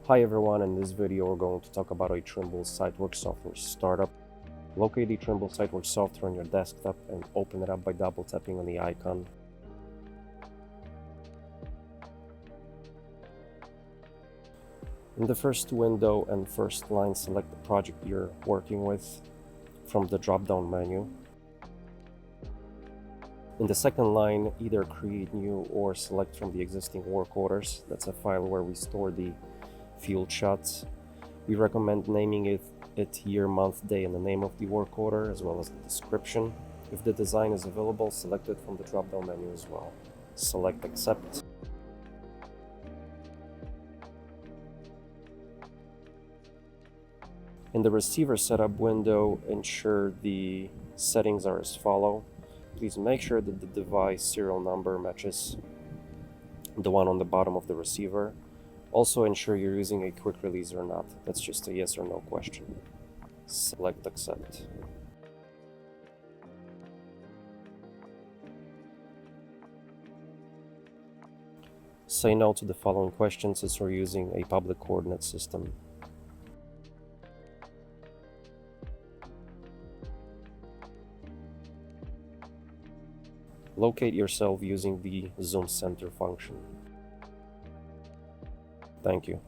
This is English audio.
Hi everyone, in this video we're going to talk about a Trimble Siteworks software startup. Locate the Trimble Siteworks software on your desktop and open it up by double tapping on the icon. In the first window and first line, select the project you're working with from the drop-down menu. In the second line, either create new or select from the existing work orders. That's a file where we store the field shots. We recommend naming it year, month, day, and the name of the work order, as well as the description. If the design is available, select it from the drop-down menu as well. Select Accept. In the receiver setup window, ensure the settings are as follow. Please make sure that the device serial number matches the one on the bottom of the receiver. Also ensure you're using a quick release or not. That's just a yes or no question. Select Accept. Say no to the following questions since we're using a public coordinate system. Locate yourself using the zoom center function. Thank you.